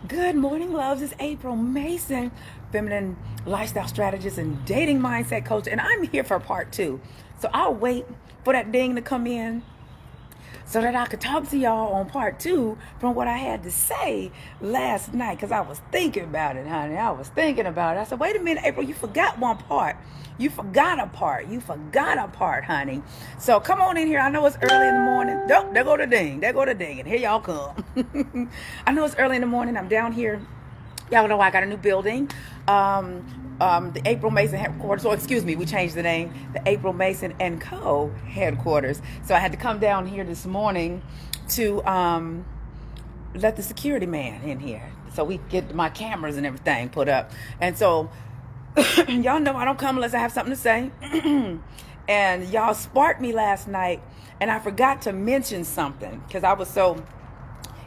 Good morning, loves. It's April Mason, feminine lifestyle strategist and dating mindset coach, and I'm here for part two. So I'll wait for that ding to come in so that I could talk to y'all on part two from what I had to say last night, because I was thinking about it, honey. I was thinking about it. I said, wait a minute, April, you forgot one part. You forgot a part. You forgot a part, honey. So come on in here. I know it's early in the morning. Oh, there go the ding. There go the ding. And here y'all come. I know it's early in the morning. I'm down here. Y'all know I got a new building. The April Mason headquarters, or excuse me, we changed the name, the April Mason and Co. headquarters. So I had to come down here this morning to let the security man in here so we get my cameras and everything put up. And so y'all know I don't come unless I have something to say. And y'all sparked me last night, and I forgot to mention something because I was so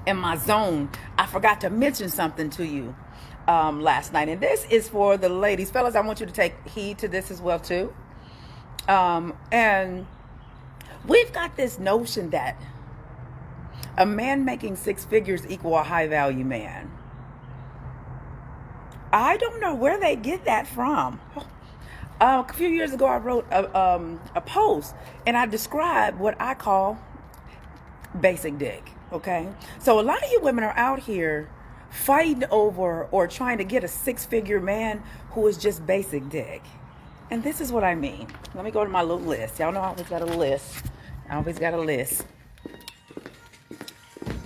in my zone. I forgot to mention something to you last night, and this is for the ladies. Fellas, I want you to take heed to this as well too. And we've got this notion that a man making six figures equal a high value man. I don't know where they get that from. A few years ago, I wrote a post, and I described what I call basic dick. Okay, so a lot of you women are out here fighting over or trying to get a six-figure man who is just basic dick. And this is what I mean. Let me go to my little list. Y'all know I always got a list.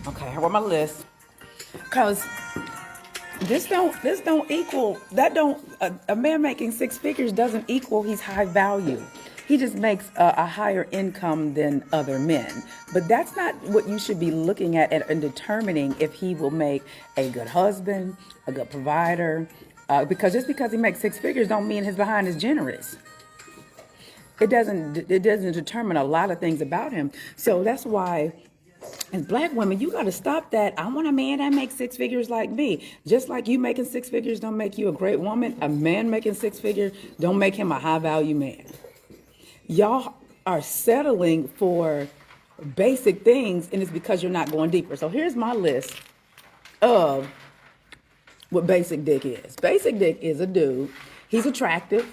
Okay, I wrote my list. Cause this don't equal, that don't, a man making six figures doesn't equal he's high value. He just makes a higher income than other men. But that's not what you should be looking at and determining if he will make a good husband, a good provider. Because just because he makes six figures don't mean his behind is generous. It doesn't determine a lot of things about him. So that's why, as black women, you got to stop that. I want a man that makes six figures like me. Just like you making six figures don't make you a great woman, a man making six figures don't make him a high value man. Y'all are settling for basic things, and it's because you're not going deeper. So here's my list of what basic dick is. Basic dick is a dude. He's attractive.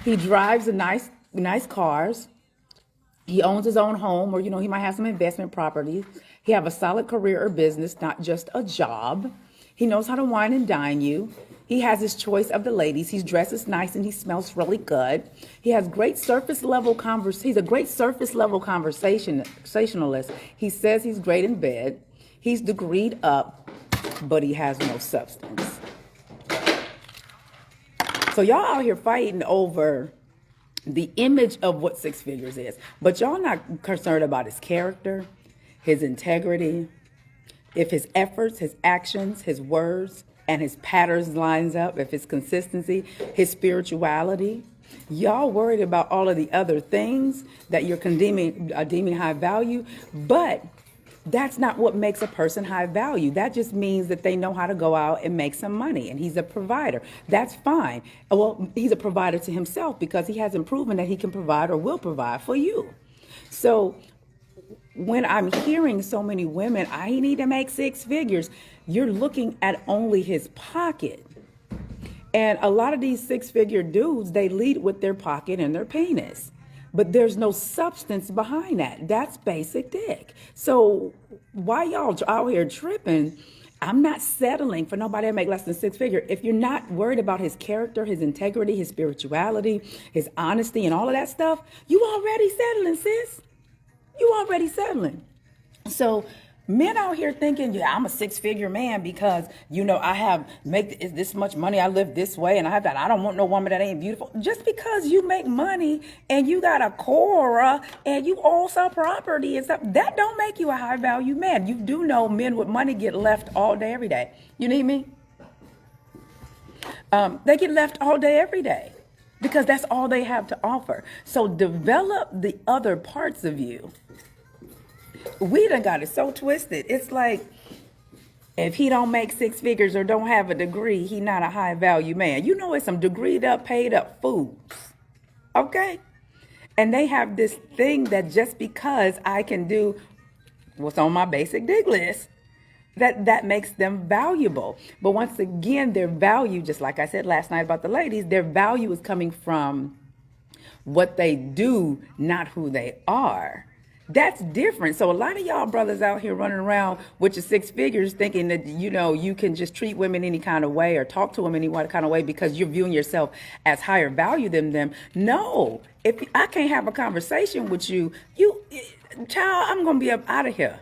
He drives a nice cars. He owns his own home, or, he might have some investment properties. He have a solid career or business, not just a job. He knows how to wine and dine you. He has his choice of the ladies. He dresses nice and he smells really good. He has great surface level He's a great surface level conversationalist. He says he's great in bed. He's degreed up, but he has no substance. So y'all out here fighting over the image of what six figures is, but y'all not concerned about his character, his integrity, if his efforts, his actions, his words, and his patterns lines up, if his consistency, his spirituality. Y'all worried about all of the other things that you're deeming high value, but that's not what makes a person high value. That just means that they know how to go out and make some money, and he's a provider. That's fine. Well, he's a provider to himself because he hasn't proven that he can provide or will provide for you. So when I'm hearing so many women, I need to make six figures, you're looking at only his pocket. And a lot of these six-figure dudes, they lead with their pocket and their penis. But there's no substance behind that. That's basic dick. So why y'all out here tripping? I'm not settling for nobody to make less than six figure. If you're not worried about his character, his integrity, his spirituality, his honesty, and all of that stuff, you already settling, sis. You already settling. So men out here thinking, yeah, I'm a six-figure man because, I make this much money, I live this way, and I don't want no woman that ain't beautiful. Just because you make money and you got a Cora and you own some property and stuff, that don't make you a high-value man. You do know men with money get left all day, every day. You need me? They get left all day, every day because that's all they have to offer. So develop the other parts of you. We done got it so twisted. It's like, if he don't make six figures or don't have a degree, he not a high value man. It's some degreed up, paid up fools. Okay? And they have this thing that just because I can do what's on my basic dig list, that makes them valuable. But once again, their value, just like I said last night about the ladies, their value is coming from what they do, not who they are. That's different. So a lot of y'all brothers out here running around with your six figures thinking that, you can just treat women any kind of way or talk to them any kind of way because you're viewing yourself as higher value than them. No, if I can't have a conversation with you, child, I'm going to be up out of here.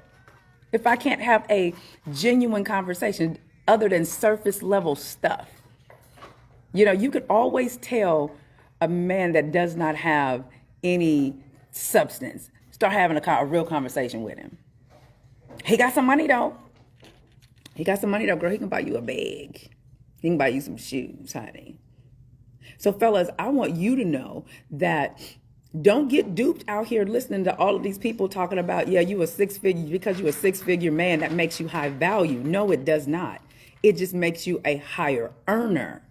If I can't have a genuine conversation other than surface level stuff. You could always tell a man that does not have any substance. Start having a real conversation with him. He got some money though. Girl. He can buy you a bag. He can buy you some shoes, honey. So fellas, I want you to know that don't get duped out here listening to all of these people talking about, you a six-figure, because you a six-figure man, that makes you high value. No, it does not. It just makes you a higher earner.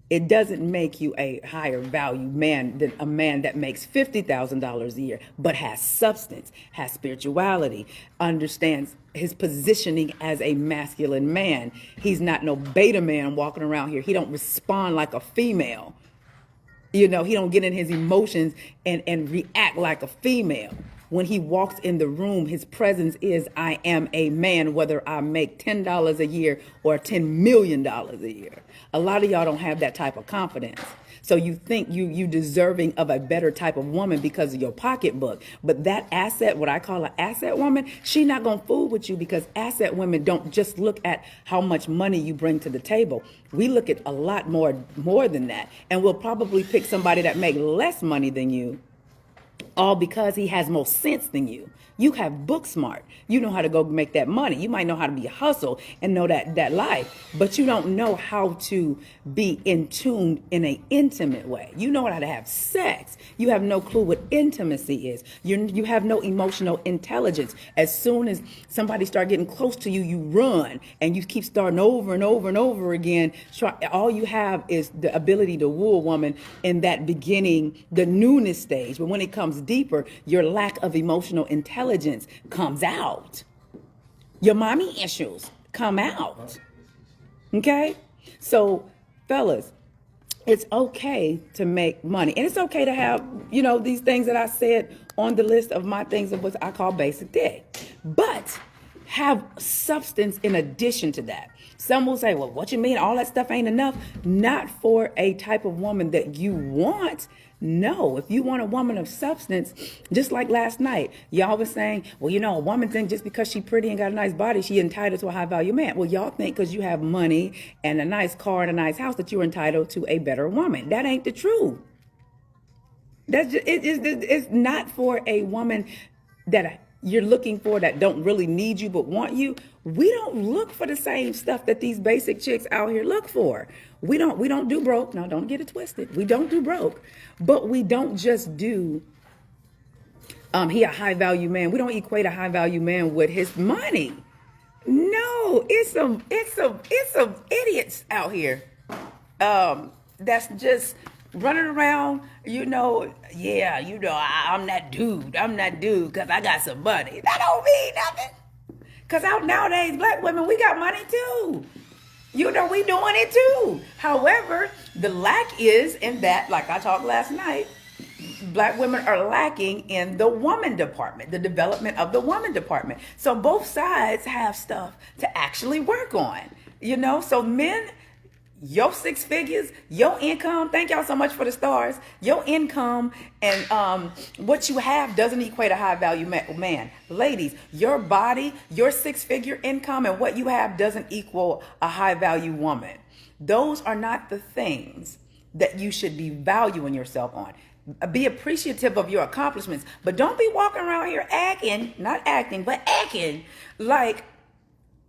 It doesn't make you a higher value man than a man that makes $50,000 a year, but has substance, has spirituality, understands his positioning as a masculine man. He's not no beta man walking around here. He don't respond like a female. He don't get in his emotions and react like a female. When he walks in the room, his presence is, I am a man, whether I make $10 a year or $10 million a year. A lot of y'all don't have that type of confidence. So you think you deserving of a better type of woman because of your pocketbook. But that asset, what I call an asset woman, she not going to fool with you, because asset women don't just look at how much money you bring to the table. We look at a lot more than that. And we'll probably pick somebody that make less money than you, all because he has more sense than you. You have book smart. You know how to go make that money. You might know how to be a hustle and know that life, but you don't know how to be in tune in an intimate way. You know how to have sex. You have no clue what intimacy is. You have no emotional intelligence. As soon as somebody start getting close to you, you run and you keep starting over and over and over again. All you have is the ability to woo a woman in that beginning, the newness stage. But when it comes deeper, your lack of emotional intelligence comes out. Your mommy issues come out. Okay? So, fellas, it's okay to make money. And it's okay to have, these things that I said on the list of my things of what I call basic dick. But have substance in addition to that. Some will say, well, what you mean? All that stuff ain't enough? Not for a type of woman that you want. No, if you want a woman of substance, just like last night, y'all was saying, well, a woman think just because she pretty and got a nice body, she entitled to a high value man. Well, y'all think because you have money and a nice car and a nice house that you're entitled to a better woman. That ain't the truth. It's not for a woman that you're looking for that don't really need you but want you. We don't look for the same stuff that these basic chicks out here look for. We don't do broke. Now, don't get it twisted. We don't do broke, but we don't just do he a high value man. We don't equate a high value man with his money. No, it's some idiots out here. That's just running around, I'm that dude because I got some money. That don't mean nothing. Because out nowadays, black women, we got money too. We doing it too. However, the lack is in that, like I talked last night, black women are lacking in the woman department, the development of the woman department. So both sides have stuff to actually work on, so men, your six figures, your income, thank y'all so much for the stars, your income and what you have doesn't equate a high value man. Ladies, your body, your six figure income and what you have doesn't equal a high value woman. Those are not the things that you should be valuing yourself on. Be appreciative of your accomplishments, but don't be walking around here acting like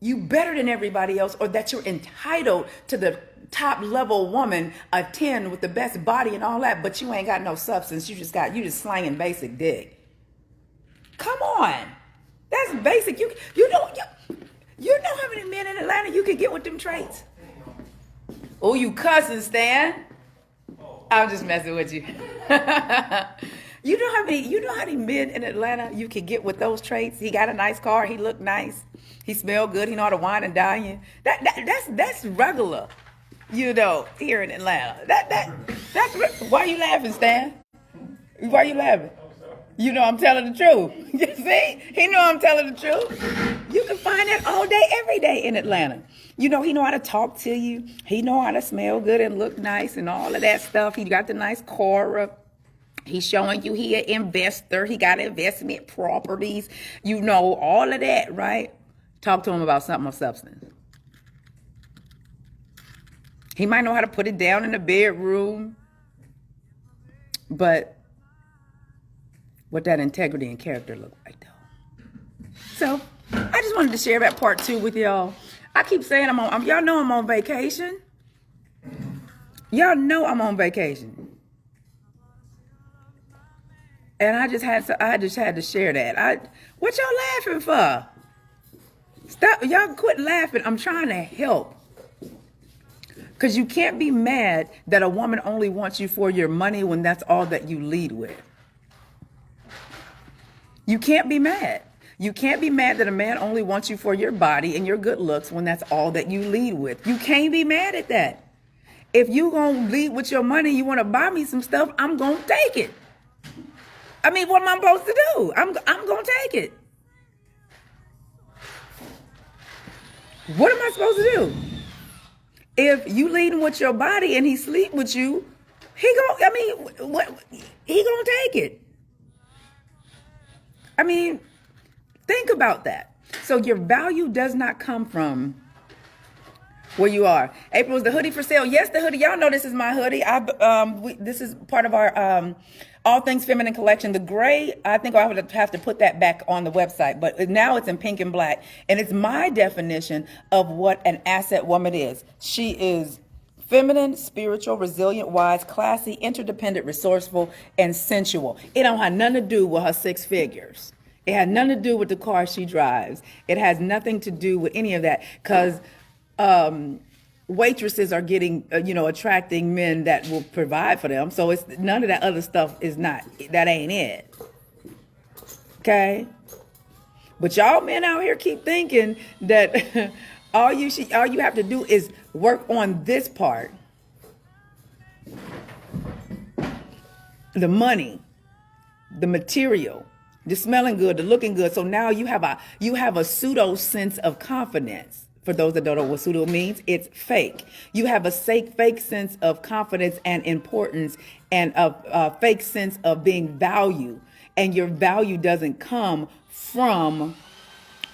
you better than everybody else, or that you're entitled to the top level woman, a 10 with the best body and all that, but you ain't got no substance. You just slanging basic dick. Come on. That's basic. You know how many men in Atlanta you could get with them traits? Oh, you cussing, Stan? I'm just messing with you. You know how many men in Atlanta you can get with those traits? He got a nice car, he looked nice, he smelled good, he know how to wine and dine you. That's regular, here in Atlanta. Why you laughing, Stan? Why you laughing? You know I'm telling the truth. You see? He know I'm telling the truth. You can find that all day, every day in Atlanta. He know how to talk to you. He know how to smell good and look nice and all of that stuff. He got the nice car. He's showing you he an investor. He got investment properties. All of that, right? Talk to him about something of substance. He might know how to put it down in the bedroom. But what that integrity and character look like, though. So I just wanted to share that part 2 with y'all. I keep saying y'all know I'm on vacation. Y'all know I'm on vacation. And I just had to share that. What y'all laughing for? Stop, y'all quit laughing. I'm trying to help. Because you can't be mad that a woman only wants you for your money when that's all that you lead with. You can't be mad. You can't be mad that a man only wants you for your body and your good looks when that's all that you lead with. You can't be mad at that. If you gonna lead with your money, you want to buy me some stuff, I'm gonna take it. I mean, what am I supposed to do? I'm gonna take it. What am I supposed to do? If you leading with your body and he sleep with you, he gonna take it. I mean, think about that. So your value does not come from where you are. April, is the hoodie for sale? Yes, the hoodie. Y'all know this is my hoodie. This is part of our All Things Feminine collection. The gray, I think I would have to put that back on the website, but now it's in pink and black. And it's my definition of what an asset woman is. She is feminine, spiritual, resilient, wise, classy, interdependent, resourceful, and sensual. It don't have nothing to do with her 6 figures. It had nothing to do with the car she drives. It has nothing to do with any of that, because waitresses are getting, attracting men that will provide for them. So it's none of that other stuff that ain't it. Okay? But y'all men out here keep thinking that all you have to do is work on this part. The money, the material, the smelling good, the looking good. So now you have a pseudo sense of confidence. For those that don't know what pseudo means, it's fake. You have a fake sense of confidence and importance, and a fake sense of being valued. And your value doesn't come from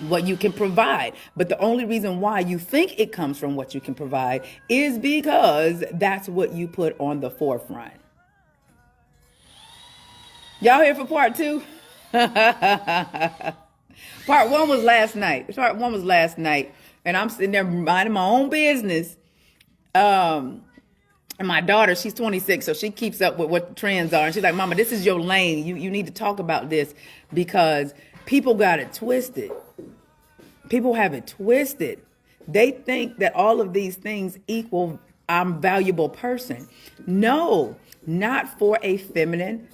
what you can provide. But the only reason why you think it comes from what you can provide is because that's what you put on the forefront. Y'all here for part 2? Part 1 was last night. And I'm sitting there minding my own business. And my daughter, she's 26, so she keeps up with what the trends are. And she's like, Mama, this is your lane. You need to talk about this, because people got it twisted. People have it twisted. They think that all of these things equal I'm a valuable person. No, not for a feminine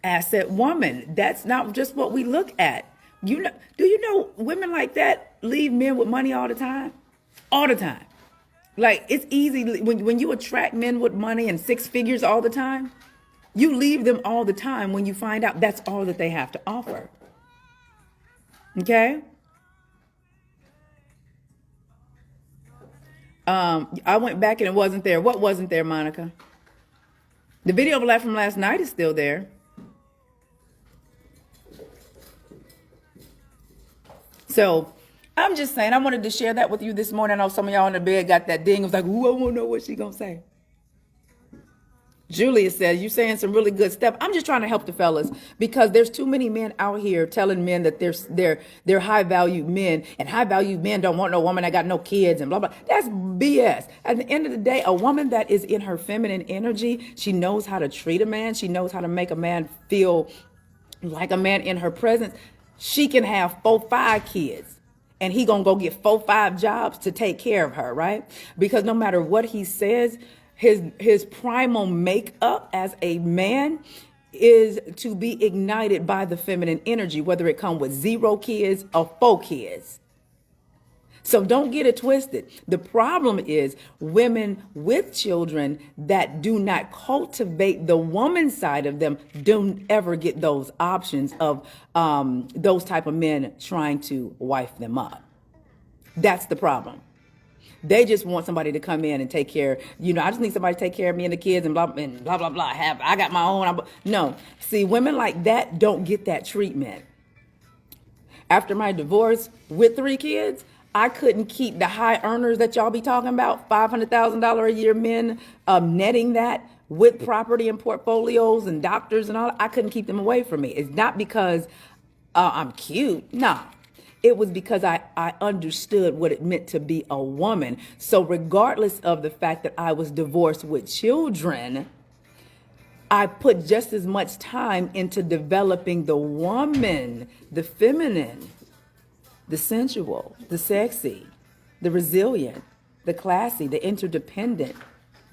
asset woman. That's not just what we look at. Do you know women like that leave men with money all the time? All the time. Like, it's easy when you attract men with money and 6 figures all the time, you leave them all the time when you find out that's all that they have to offer. Okay? I went back and it wasn't there. What wasn't there, Monica? The video from last night is still there. So I'm just saying, I wanted to share that with you this morning. I know some of y'all in the bed got that ding. It was like, ooh, I want to know what she going to say. Julia says, you're saying some really good stuff. I'm just trying to help the fellas, because there's too many men out here telling men that they're high value men, and high value men don't want no woman that got no kids and blah, blah. That's BS. At the end of the day, a woman that is in her feminine energy, she knows how to treat a man. She knows how to make a man feel like a man in her presence. She can have 4, 5 kids, and he gonna go get 4, 5 jobs to take care of her, right? Because no matter what he says, his primal makeup as a man is to be ignited by the feminine energy, whether it come with 0 kids or 4 kids. So don't get it twisted. The problem is women with children that do not cultivate the woman side of them don't ever get those options of those type of men trying to wife them up. That's the problem. They just want somebody to come in and take care. I just need somebody to take care of me and the kids and blah, blah, blah, blah. I got my own. No. See, women like that don't get that treatment. After my divorce with 3 kids, I couldn't keep the high earners that y'all be talking about, $500,000 a year men, netting that with property and portfolios and doctors and all. I couldn't keep them away from me. It's not because I'm cute. Nah. It was because I understood what it meant to be a woman. So regardless of the fact that I was divorced with children, I put just as much time into developing the woman, the feminine, the sensual, the sexy, the resilient, the classy, the interdependent,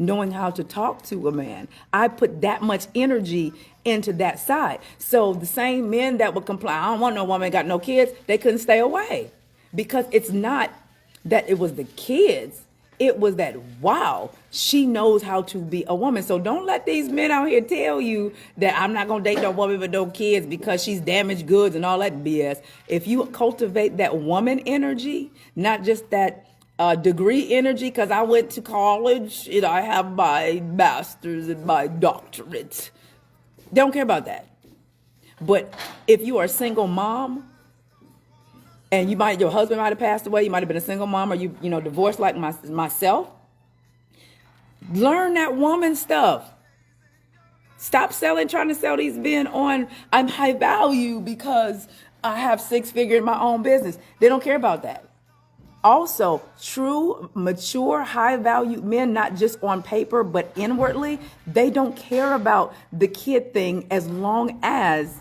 knowing how to talk to a man. I put that much energy into that side. So the same men that would complain, I don't want no woman, got no kids, they couldn't stay away. Because it's not that it was the kids. It was that, wow, she knows how to be a woman. So don't let these men out here tell you that I'm not going to date no woman with no kids because she's damaged goods and all that BS. If you cultivate that woman energy, not just that degree energy, because I went to college and I have my master's and my doctorate. They don't care about that. But if you are a single mom and your husband might have passed away, you might have been a single mom, or you divorced like myself, learn that woman stuff. Stop trying to sell these men on I'm high value because I have 6-figure in my own business. They don't care about that. Also, true, mature, high-value men, not just on paper, but inwardly, they don't care about the kid thing as long as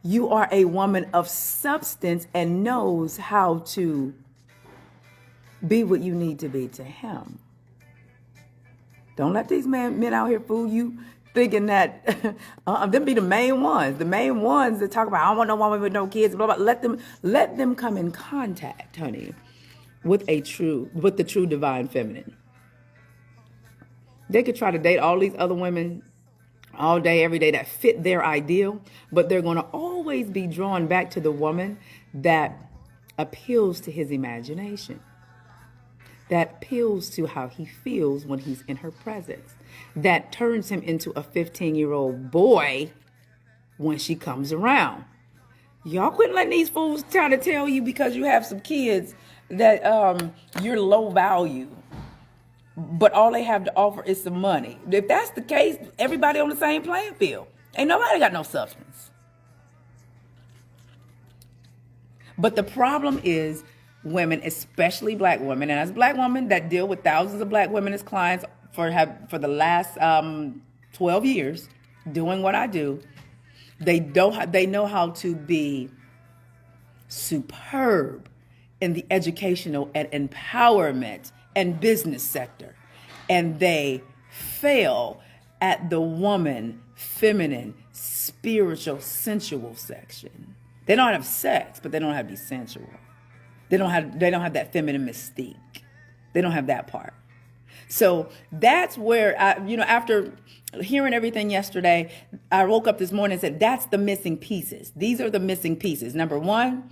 you are a woman of substance and knows how to be what you need to be to him. Don't let these men out here fool you thinking that them be the main ones that talk about, I don't want no woman with no kids, blah, blah. Let them come in contact, honey, with the true divine feminine. They could try to date all these other women all day, every day that fit their ideal, but they're going to always be drawn back to the woman that appeals to his imagination, that appeals to how he feels when he's in her presence, that turns him into a 15-year-old boy when she comes around. Y'all quit letting these fools try to tell you because you have some kids that you're low value, but all they have to offer is some money. If that's the case, everybody on the same playing field. Ain't nobody got no substance. But the problem is women, especially black women, and as a black woman that deal with thousands of black women as clients for the last 12 years doing what I do, they know how to be superb in the educational and empowerment and business sector. And they fail at the woman, feminine, spiritual, sensual section. They don't have sex, but they don't have to be sensual. They don't have that feminine mystique. They don't have that part. So that's where after hearing everything yesterday, I woke up this morning and said, that's the missing pieces. These are the missing pieces. Number one,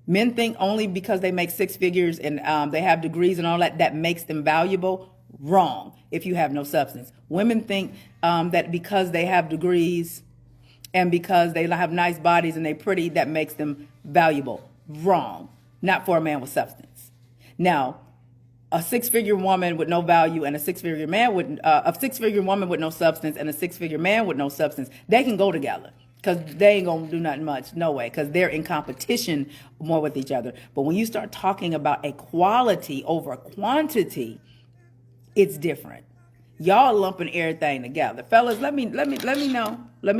men think only because they make 6 figures and they have degrees and all that makes them valuable. Wrong. If you have no substance. Women think that because they have degrees and because they have nice bodies and they're pretty, that makes them valuable. Wrong. Not for a man with substance. Now, a 6-figure woman with no value and a 6-figure man with a 6-figure woman with no substance and a 6-figure man with no substance, they can go together. Because they ain't going to do nothing much. No way. Because they're in competition more with each other. But when you start talking about a quality over a quantity, it's different. Y'all lumping everything together. Fellas, let me know. Let me know. Let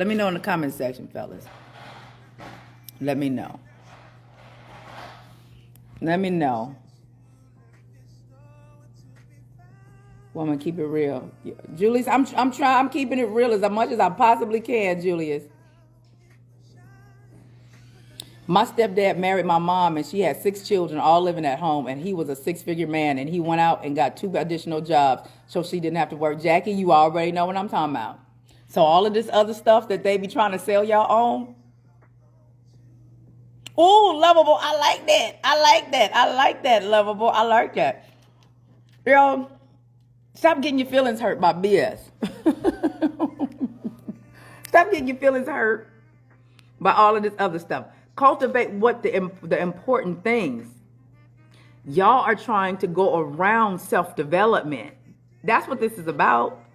me know in the comment section, fellas. Let me know. Let me know. Woman, keep it real. Julius, I'm keeping it real as much as I possibly can, Julius. My stepdad married my mom, and she had 6 children, all living at home, and he was a 6-figure man, and he went out and got 2 additional jobs so she didn't have to work. Jackie, you already know what I'm talking about. So all of this other stuff that they be trying to sell y'all on. Ooh, lovable. I like that. I like that. I like that, lovable. I like that. Yo, stop getting your feelings hurt by BS. Stop getting your feelings hurt by all of this other stuff. Cultivate what the important things. Y'all are trying to go around self-development. That's what this is about.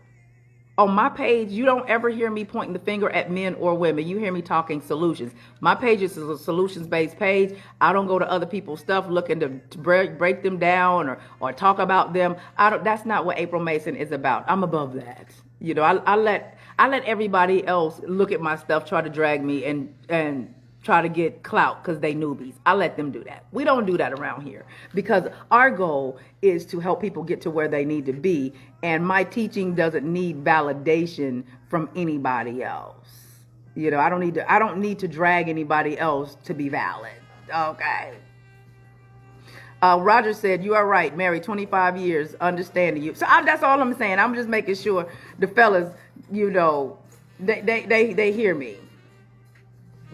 On my page, you don't ever hear me pointing the finger at men or women. You hear me talking solutions. My page is a solutions-based page. I don't go to other people's stuff looking to break them down or talk about them. That's not what April Mason is about. I'm above that. You know, I let everybody else look at my stuff, try to drag me and try to get clout because they newbies. I let them do that. We don't do that around here because our goal is to help people get to where they need to be. And my teaching doesn't need validation from anybody else. You know, I don't need to drag anybody else to be valid. Okay. Roger said, you are right. Married 25 years, understanding you. So that's all I'm saying. I'm just making sure the fellas, you know, they hear me.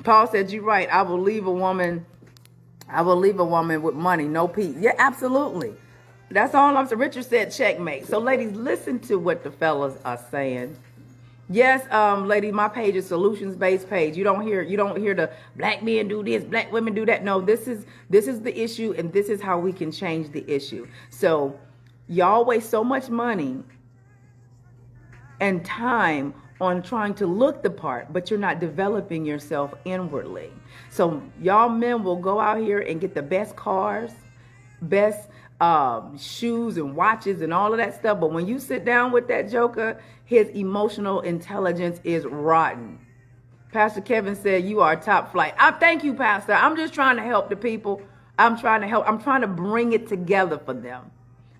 Paul said, you're right. I will leave a woman with money, no peace. Yeah, absolutely. That's all I'm saying. Richard said checkmate. So ladies, listen to what the fellas are saying. Yes, ladies, my page is solutions-based page. You don't hear the black men do this, black women do that. No, this is the issue, and this is how we can change the issue. So y'all waste so much money and time on trying to look the part, but you're not developing yourself inwardly. So y'all men will go out here and get the best cars, best shoes and watches and all of that stuff. But when you sit down with that joker, his emotional intelligence is rotten. Pastor Kevin said, you are top flight. Thank you, Pastor. I'm just trying to help the people. I'm trying to help. I'm trying to bring it together for them.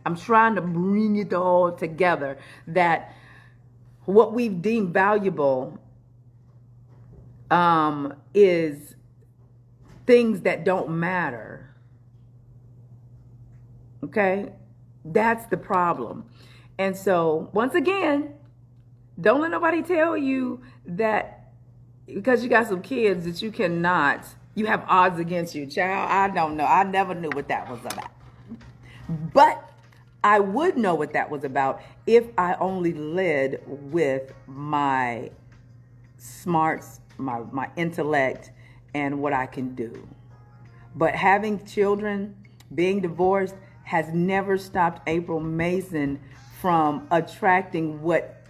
I'm trying to bring it all together that what we've deemed valuable is things that don't matter. Okay? That's the problem. And so, once again, don't let nobody tell you that because you got some kids that you have odds against you. Child, I don't know. I never knew what that was about. But I would know what that was about if I only led with my smarts, my intellect, and what I can do. But having children, being divorced, has never stopped April Mason from attracting what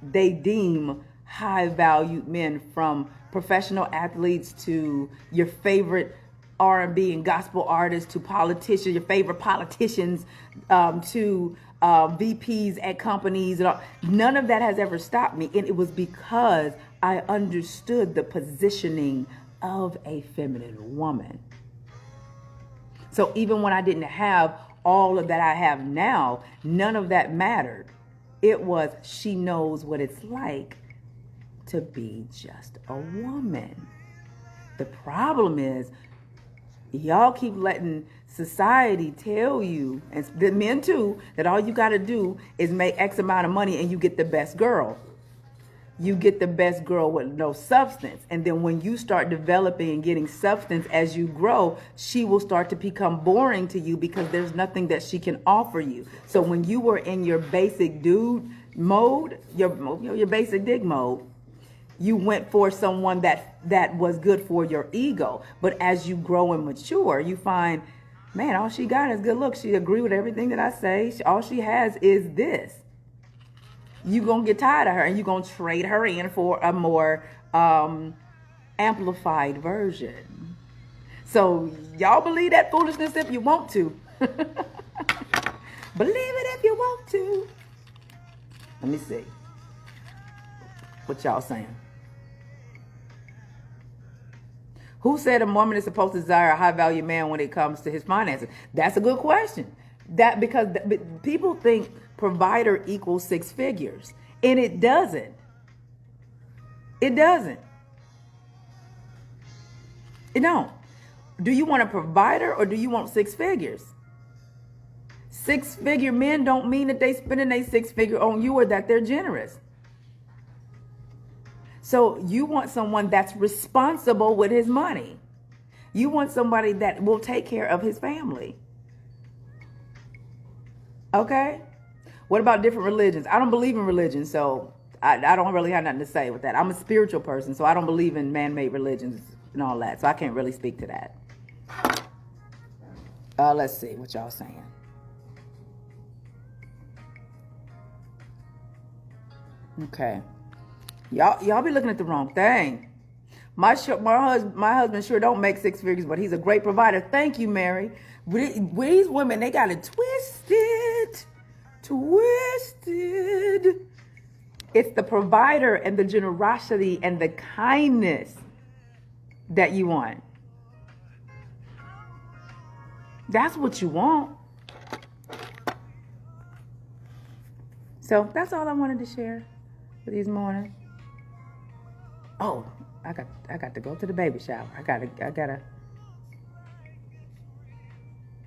they deem high-valued men, from professional athletes to your favorite R&B and gospel artists, to politicians, your favorite politicians, to VPs at companies. And all. None of that has ever stopped me. And it was because I understood the positioning of a feminine woman. So even when I didn't have all of that I have now, none of that mattered. It was, she knows what it's like to be just a woman. The problem is, y'all keep letting society tell you, and the men too, that all you got to do is make X amount of money and you get the best girl. You get the best girl with no substance. And then when you start developing and getting substance as you grow, she will start to become boring to you because there's nothing that she can offer you. So when you were in your basic dude mode, your basic dig mode, you went for someone that was good for your ego. But as you grow and mature, you find, man, all she got is good looks. She agree with everything that I say. All she has is this. You're going to get tired of her and you're going to trade her in for a more amplified version. So y'all believe that foolishness if you want to. Believe it if you want to. Let me see. What y'all saying? Who said a woman is supposed to desire a high-value man when it comes to his finances? That's a good question. That because people think provider equals six figures, and it doesn't. It doesn't. It don't. Do you want a provider or do you want six figures? Six-figure men don't mean that they spending their six-figure on you or that they're generous. So you want someone that's responsible with his money. You want somebody that will take care of his family. Okay? What about different religions? I don't believe in religion, so I don't really have nothing to say with that. I'm a spiritual person, so I don't believe in man-made religions and all that. So I can't really speak to that. Let's see what y'all saying. Okay. Y'all be looking at the wrong thing. My husband sure don't make six figures, but he's a great provider. Thank you, Mary. These women, they got it twisted. It's the provider and the generosity and the kindness that you want. That's what you want. So that's all I wanted to share for this morning. Oh, I got to go to the baby shower. I gotta.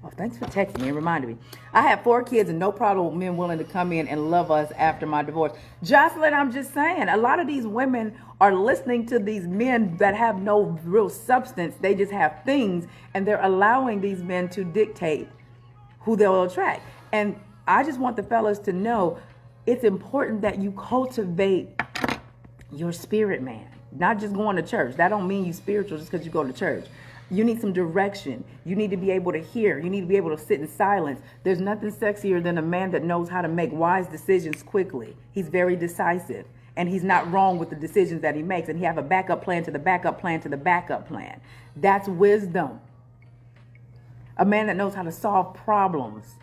Oh, thanks for texting me and reminding me. I have 4 kids and no problem with men willing to come in and love us after my divorce. Jocelyn, I'm just saying, a lot of these women are listening to these men that have no real substance. They just have things, and they're allowing these men to dictate who they'll attract. And I just want the fellas to know it's important that you cultivate your spirit, man. Not just going to church. That don't mean you spiritual just because you go to church. You need some direction. You need to be able to hear. You need to be able to sit in silence. There's nothing sexier than a man that knows how to make wise decisions quickly. He's very decisive. And he's not wrong with the decisions that he makes. And he have a backup plan to the backup plan to the backup plan. That's wisdom. A man that knows how to solve problems.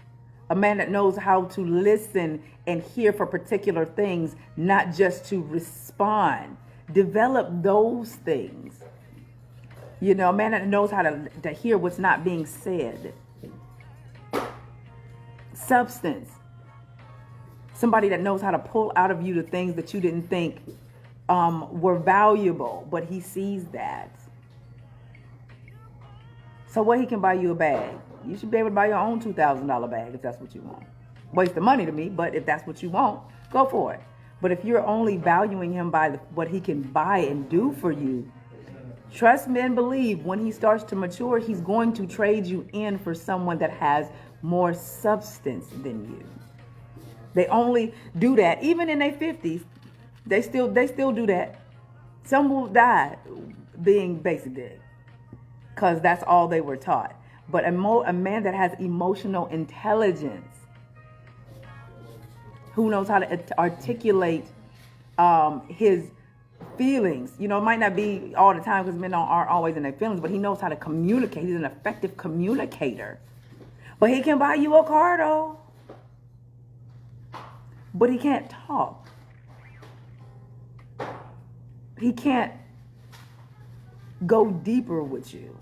A man that knows how to listen and hear for particular things, not just to respond. Develop those things. You know, a man that knows how to hear what's not being said. Substance. Somebody that knows how to pull out of you the things that you didn't think were valuable, but he sees that. So what, he can buy you a bag. You should be able to buy your own $2,000 bag if that's what you want. Waste the money to me, but if that's what you want, go for it. But if you're only valuing him by what he can buy and do for you, trust me and believe, when he starts to mature, he's going to trade you in for someone that has more substance than you. They only do that, even in their 50s. They still do that. Some will die being basic dig, because that's all they were taught. But a man that has emotional intelligence, who knows how to articulate his feelings. You know, it might not be all the time because men aren't always in their feelings, but he knows how to communicate. He's an effective communicator. But he can buy you a car, though. But he can't talk. He can't go deeper with you.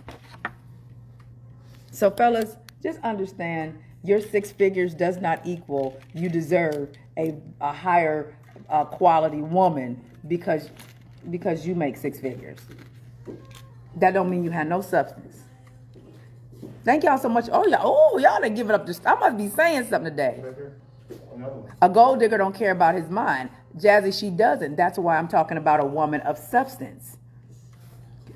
So, fellas, just understand your 6 figures does not equal you deserve a higher quality woman because you make 6 figures. That don't mean you have no substance. Thank y'all so much. Y'all done give it up. I must be saying something today. A gold digger don't care about his mind. Jazzy, she doesn't. That's why I'm talking about a woman of substance.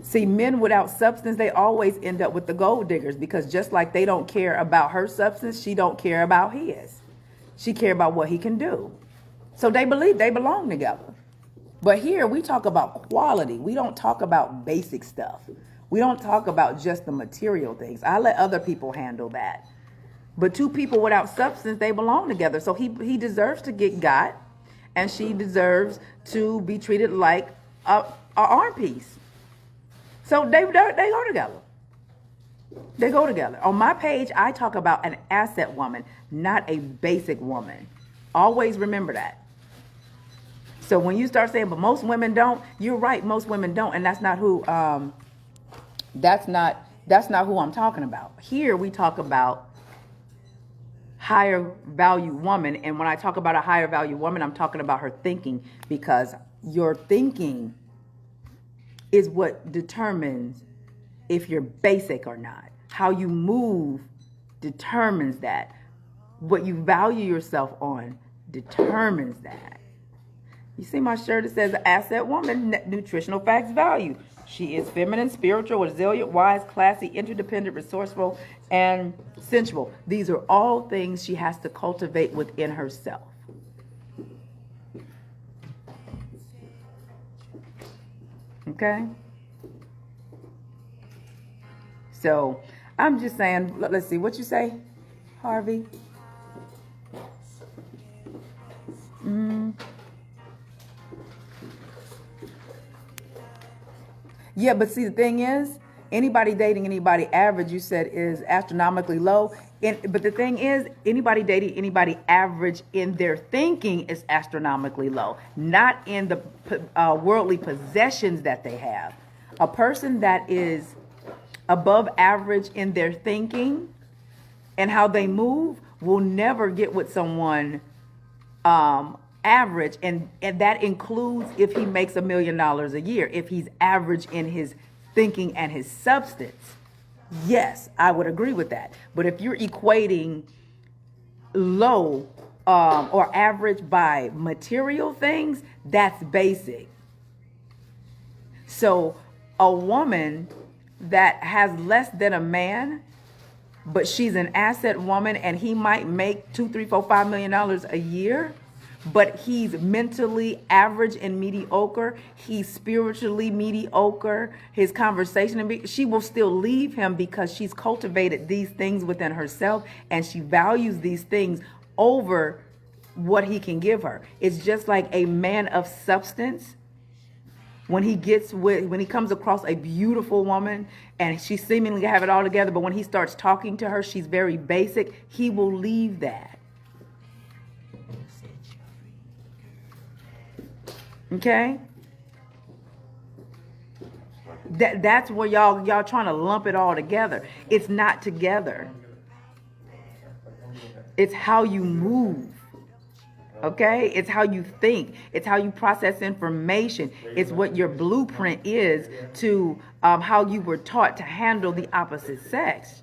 See, men without substance, they always end up with the gold diggers, because just like they don't care about her substance, she don't care about his. She care about what he can do. So they believe they belong together. But here we talk about quality. We don't talk about basic stuff. We don't talk about just the material things. I let other people handle that. But 2 people without substance, they belong together. So he deserves to get got, and she deserves to be treated like a arm piece. So they go together. They go together. On my page, I talk about an asset woman, not a basic woman. Always remember that. So when you start saying, but most women don't, you're right, most women don't, and that's not who who I'm talking about. Here we talk about higher value woman. And when I talk about a higher value woman, I'm talking about her thinking, because your thinking is what determines if you're basic or not. How you move determines that. What you value yourself on determines that. You see my shirt, it says asset woman, nutritional facts value. She is feminine, spiritual, resilient, wise, classy, interdependent, resourceful, and sensual. These are all things she has to cultivate within herself. Okay? So, I'm just saying, let's see, what you say, Harvey? Yeah, but see, the thing is, anybody dating anybody average, you said, is astronomically low. But the thing is, anybody dating anybody average in their thinking is astronomically low, not in the worldly possessions that they have. A person that is above average in their thinking and how they move will never get with someone average, and that includes if he makes $1 million a year. If he's average in his thinking and his substance, yes, I would agree with that. But if you're equating low or average by material things, that's basic. So a woman that has less than a man, but she's an asset woman, and he might make $2, $3, $4, $5 million a year, but he's mentally average and mediocre. He's spiritually mediocre. His conversation, she will still leave him because she's cultivated these things within herself, and she values these things over what he can give her. It's just like a man of substance. When he comes across a beautiful woman and she seemingly have it all together, but when he starts talking to her, she's very basic, he will leave that. Okay? That's where y'all trying to lump it all together. It's not together. It's how you move. Okay? It's how you think. It's how you process information. It's what your blueprint is to how you were taught to handle the opposite sex.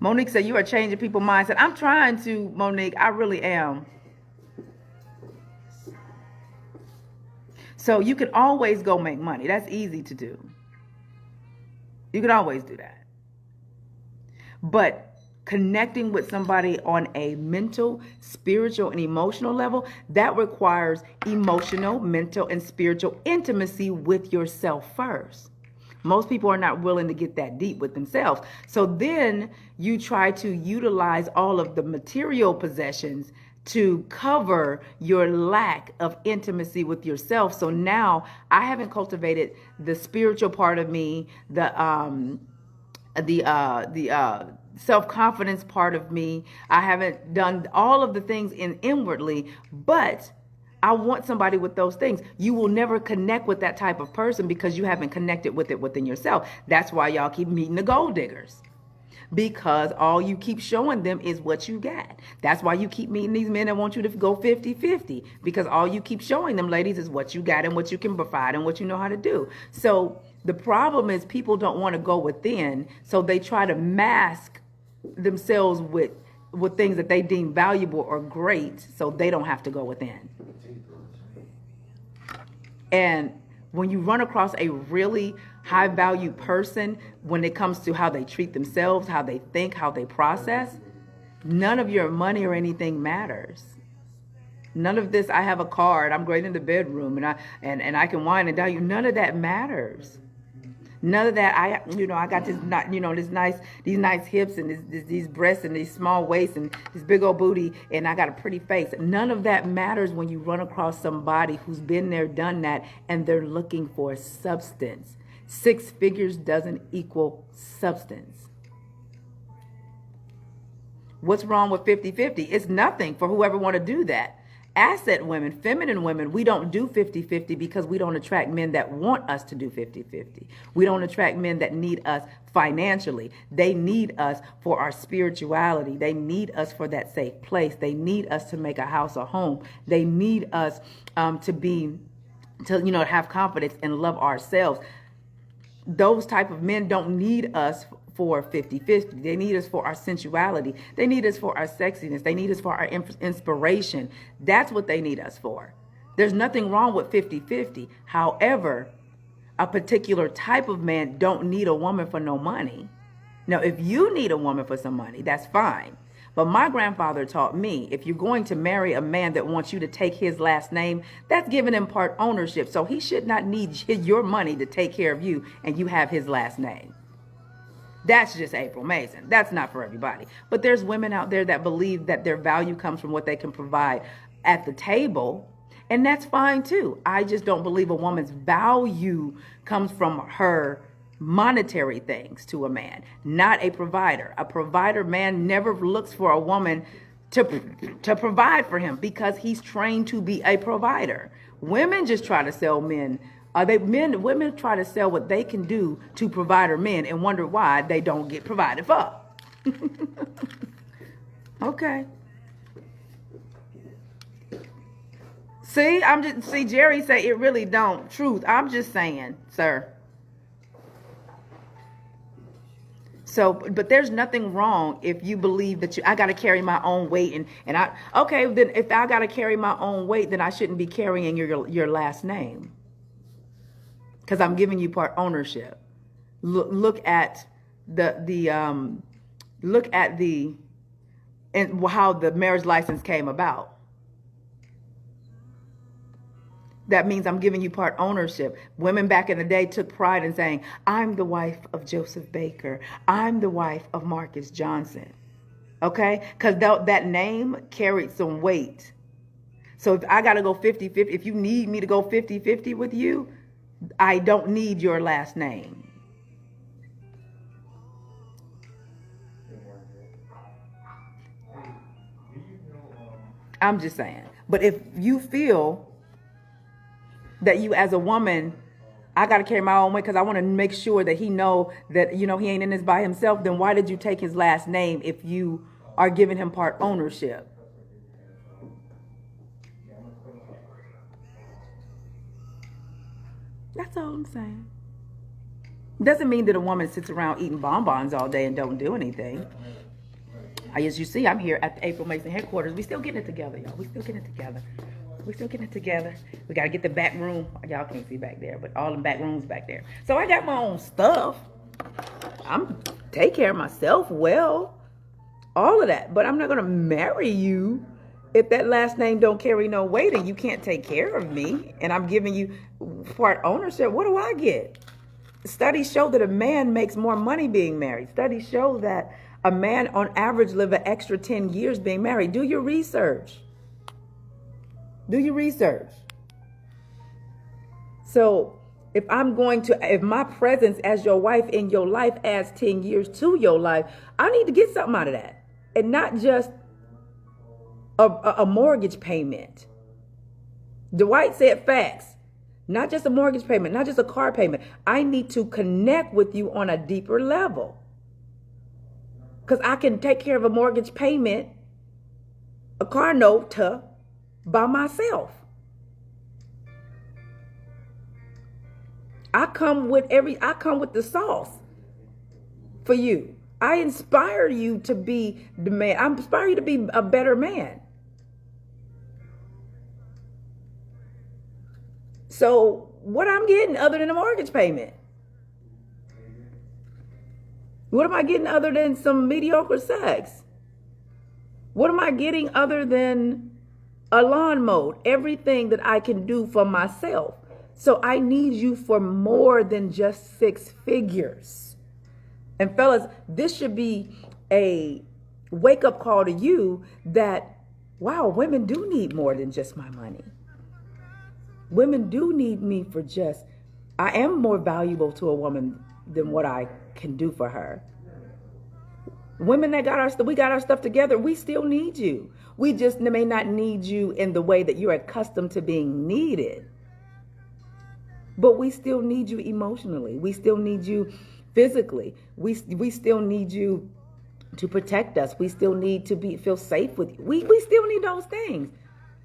Monique said, you are changing people's mindset. I'm trying to, Monique. I really am. So you can always go make money. That's easy to do. You can always do that. But connecting with somebody on a mental, spiritual, and emotional level, that requires emotional, mental, and spiritual intimacy with yourself first. Most people are not willing to get that deep with themselves. So then you try to utilize all of the material possessions to cover your lack of intimacy with yourself. So now I haven't cultivated the spiritual part of me, the self-confidence part of me. I haven't done all of the things inwardly, but I want somebody with those things. You will never connect with that type of person because you haven't connected with it within yourself. That's why y'all keep meeting the gold diggers, because all you keep showing them is what you got. That's why you keep meeting these men that want you to go 50-50, because all you keep showing them, ladies, is what you got and what you can provide and what you know how to do. So the problem is people don't want to go within, so they try to mask themselves with things that they deem valuable or great, so they don't have to go within. And when you run across a really high value person, when it comes to how they treat themselves, how they think, how they process, none of your money or anything matters. None of this, I have a card, I'm great in the bedroom, and I can wine and dine you. None of that matters. None of that. I got this, these nice hips and these breasts and these small waists and this big old booty, and I got a pretty face. None of that matters when you run across somebody who's been there, done that, and they're looking for substance. 6 figures doesn't equal substance. What's wrong with 50-50? It's nothing for whoever want to do that. Asset women, feminine women, we don't do 50-50 because we don't attract men that want us to do 50-50. We don't attract men that need us financially. They need us for our spirituality. They need us for that safe place. They need us to make a house a home. They need us to have confidence and love ourselves. Those type of men don't need us for 50-50. They need us for our sensuality. They need us for our sexiness. They need us for our inspiration. That's what they need us for. There's nothing wrong with 50-50. However, a particular type of man don't need a woman for no money. Now, if you need a woman for some money, that's fine. But my grandfather taught me, if you're going to marry a man that wants you to take his last name, that's giving him part ownership. So he should not need your money to take care of you and you have his last name. That's just April Mason. That's not for everybody. But there's women out there that believe that their value comes from what they can provide at the table. And that's fine too. I just don't believe a woman's value comes from her monetary things to a man, not a provider. A provider man never looks for a woman to provide for him because he's trained to be a provider. Women just try to sell men. Women try to sell what they can do to provider men and wonder why they don't get provided for. Okay. See, Jerry say it really don't. Truth. I'm just saying, sir. So, but there's nothing wrong if you believe that I got to carry my own weight then if I got to carry my own weight, then I shouldn't be carrying your last name. Because I'm giving you part ownership. Look at how the marriage license came about. That means I'm giving you part ownership. Women back in the day took pride in saying, I'm the wife of Joseph Baker. I'm the wife of Marcus Johnson. Okay? Because that name carried some weight. So if I got to go 50-50, if you need me to go 50-50 with you, I don't need your last name. I'm just saying. But if you feel that you as a woman, I got to carry my own weight because I want to make sure that he know that, he ain't in this by himself, then why did you take his last name if you are giving him part ownership? That's all I'm saying. Doesn't mean that a woman sits around eating bonbons all day and don't do anything. As you see, I'm here at the April Mason headquarters. We still getting it together, y'all. We still getting it together. We got to get the back room. Y'all can't see back there, but all the back rooms back there. So I got my own stuff. I'm take care of myself well. All of that. But I'm not going to marry you if that last name don't carry no weight and you can't take care of me and I'm giving you part ownership. What do I get? Studies show that a man makes more money being married. Studies show that a man on average live an extra 10 years being married. Do your research. So if my presence as your wife in your life adds 10 years to your life, I need to get something out of that. And not just a mortgage payment. Dwight said facts. Not just a mortgage payment, not just a car payment. I need to connect with you on a deeper level. Because I can take care of a mortgage payment, a car note, by myself. I come with the sauce for you. I inspire you to be the man. I inspire you to be a better man. So what I'm getting other than a mortgage payment? What am I getting other than some mediocre sex? What am I getting other than a lawn mowed? Everything that I can do for myself. So I need you for more than just 6 figures. And fellas, this should be a wake-up call to you that, wow, women do need more than just my money. Women do need me for I am more valuable to a woman than what I can do for her. Women that we got our stuff together, we still need you. We just may not need you in the way that you're accustomed to being needed. But we still need you emotionally. We still need you physically. We still need you to protect us. We still need to feel safe with you. We still need those things.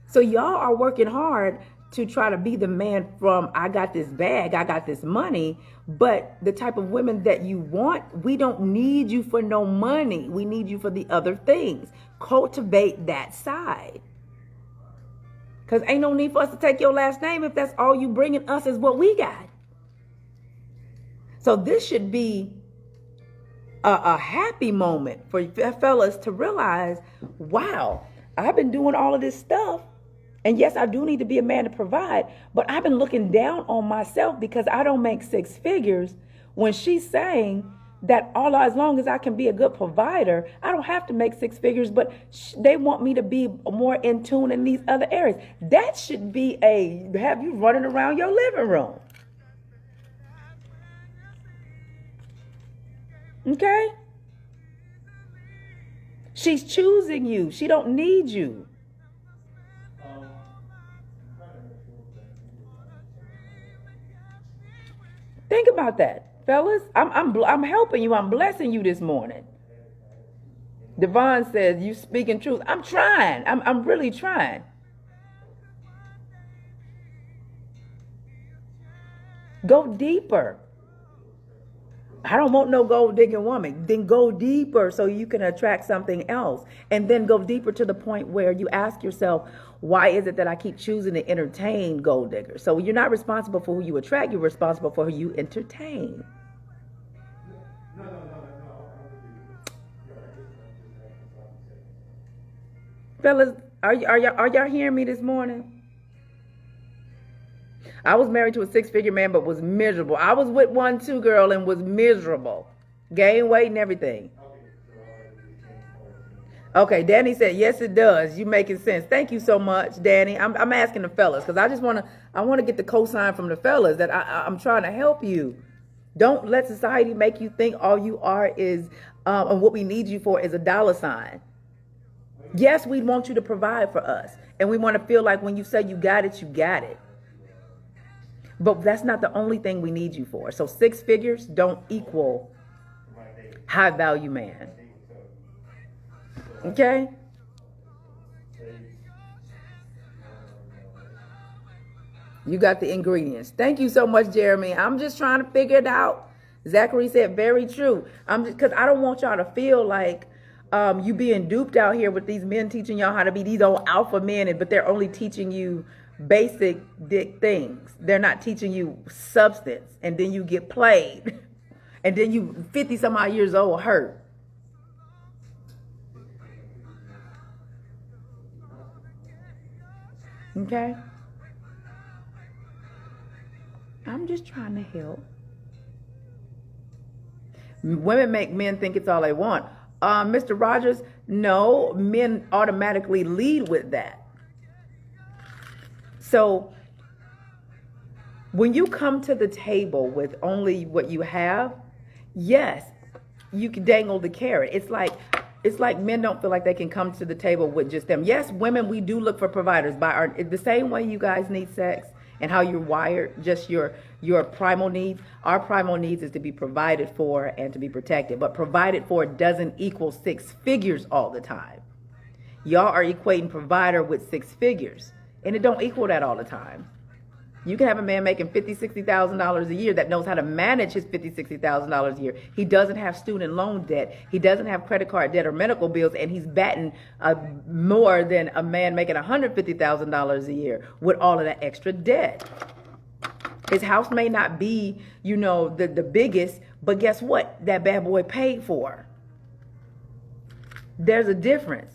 So y'all are working hard to try to be the man from I got this bag, I got this money, but the type of women that you want, we don't need you for no money. We need you for the other things. Cultivate that side. Because ain't no need for us to take your last name if that's all you bringing us is what we got. So this should be a happy moment for fellas to realize, wow, I've been doing all of this stuff. And yes, I do need to be a man to provide, but I've been looking down on myself because I don't make six figures. When she's saying that as long as I can be a good provider, I don't have to make six figures, but they want me to be more in tune in these other areas. That should be have you running around your living room. Okay? She's choosing you. She don't need you. Think about that, fellas. I'm helping you. I'm blessing you this morning. Devon says, you speaking truth. I'm trying. I'm really trying. Go deeper. I don't want no gold digging woman. Then go deeper so you can attract something else. And then go deeper to the point where you ask yourself, why is it that I keep choosing to entertain gold diggers? So you're not responsible for who you attract. You're responsible for who you entertain. Fellas, are y'all hearing me this morning? I was married to a six-figure man, but was miserable. I was with one too, girl, and was miserable. Gained weight and everything. Okay, Danny said, yes, it does. You making sense. Thank you so much, Danny. I'm asking the fellas because I want to get the cosign from the fellas that I'm trying to help you. Don't let society make you think all you are is, and what we need you for is a dollar sign. Yes, we want you to provide for us. And we want to feel like when you say you got it, you got it. But that's not the only thing we need you for. So six figures don't equal high value man. Okay? You got the ingredients. Thank you so much, Jeremy. I'm just trying to figure it out. Zachary said, very true. Because I don't want y'all to feel like you being duped out here with these men teaching y'all how to be these old alpha men, but they're only teaching you basic dick things. They're not teaching you substance, and then you get played, and then you 50 some odd years old hurt. Okay? I'm just trying to help. Women make men think it's all they want. Mr. Rogers, no, men automatically lead with that. So when you come to the table with only what you have, yes, you can dangle the carrot. It's like men don't feel like they can come to the table with just them. Yes, women, we do look for providers the same way you guys need sex and how you're wired, just your primal needs. Our primal needs is to be provided for and to be protected. But provided for doesn't equal six figures all the time. Y'all are equating provider with six figures. And it don't equal that all the time. You can have a man making $50,000, $60,000 a year that knows how to manage his $50,000, $60,000 a year. He doesn't have student loan debt. He doesn't have credit card debt or medical bills, and he's batting more than a man making $150,000 a year with all of that extra debt. His house may not be, the biggest, but guess what? That bad boy paid for. There's a difference.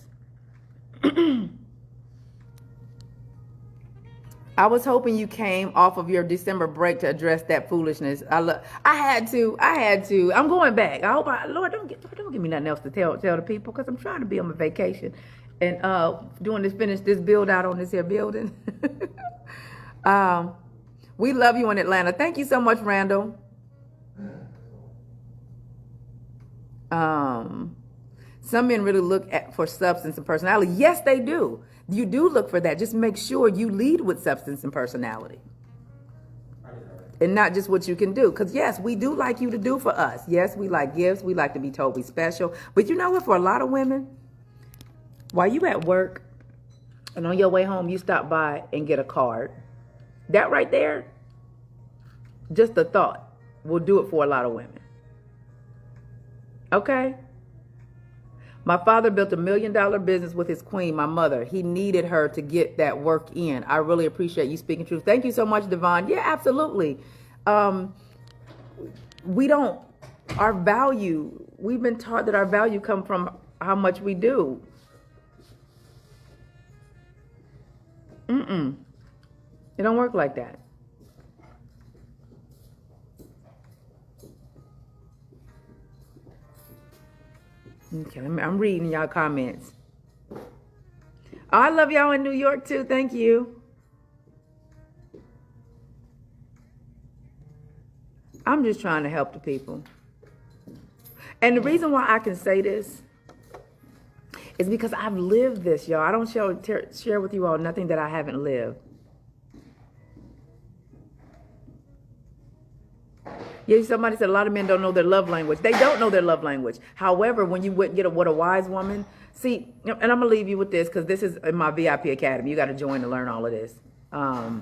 I was hoping you came off of your December break to address that foolishness. I had to. I'm going back. I hope Lord, don't give me nothing else to tell the people, because I'm trying to be on my vacation and finish this build out on this here building. We love you in Atlanta. Thank you so much, Randall. Some men really look for substance and personality. Yes, they do. You do look for that. Just make sure you lead with substance and personality. And not just what you can do. Because, yes, we do like you to do for us. Yes, we like gifts. We like to be told we special. But you know what? For a lot of women, while you at work and on your way home, you stop by and get a card. That right there, just the thought, will do it for a lot of women. Okay? My father built $1 million business with his queen, my mother. He needed her to get that work in. I really appreciate you speaking truth. Thank you so much, Devon. Yeah, absolutely. We don't, our value, we've been taught that our value comes from how much we do. It don't work like that. Okay, I'm reading y'all comments. Oh, I love y'all in New York too. Thank you. I'm just trying to help the people. And the reason why I can say this is because I've lived this, y'all. I don't share with you all nothing that I haven't lived. Yeah, somebody said a lot of men don't know their love language. They don't know their love language. However, when you wouldn't get what a wise woman, see, and I'm going to leave you with this because this is in my VIP Academy. You got to join to learn all of this. A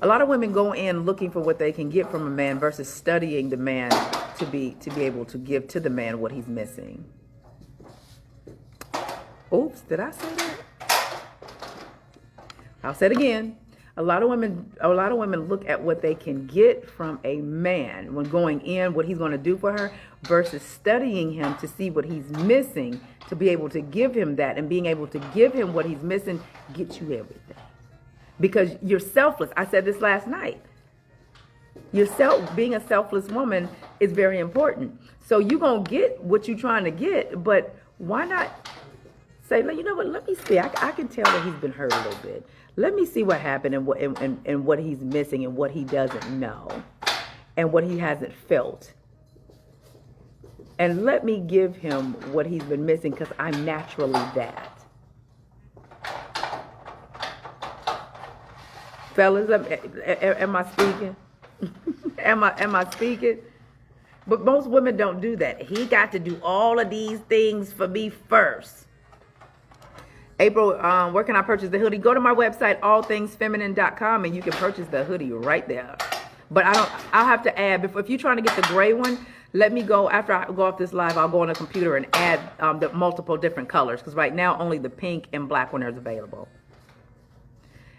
lot of women go in looking for what they can get from a man versus studying the man to be able to give to the man what he's missing. Oops, did I say that? I'll say it again. A lot of women look at what they can get from a man when going in, what he's going to do for her, versus studying him to see what he's missing to be able to give him that, and being able to give him what he's missing gets you everything. Because you're selfless. I said this last night. Being a selfless woman is very important. So you're going to get what you're trying to get, but why not say, you know what, let me see. I can tell that he's been hurt a little bit. Let me see what happened and what he's missing and what he doesn't know and what he hasn't felt. And let me give him what he's been missing because I'm naturally that. Fellas, am I speaking? am I speaking? But most women don't do that. He got to do all of these things for me first. April, where can I purchase the hoodie? Go to my website, allthingsfeminine.com, and you can purchase the hoodie right there. But I'll have to add, if you're trying to get the gray one, let me go, after I go off this live, I'll go on the computer and add the multiple different colors, because right now only the pink and black one is available.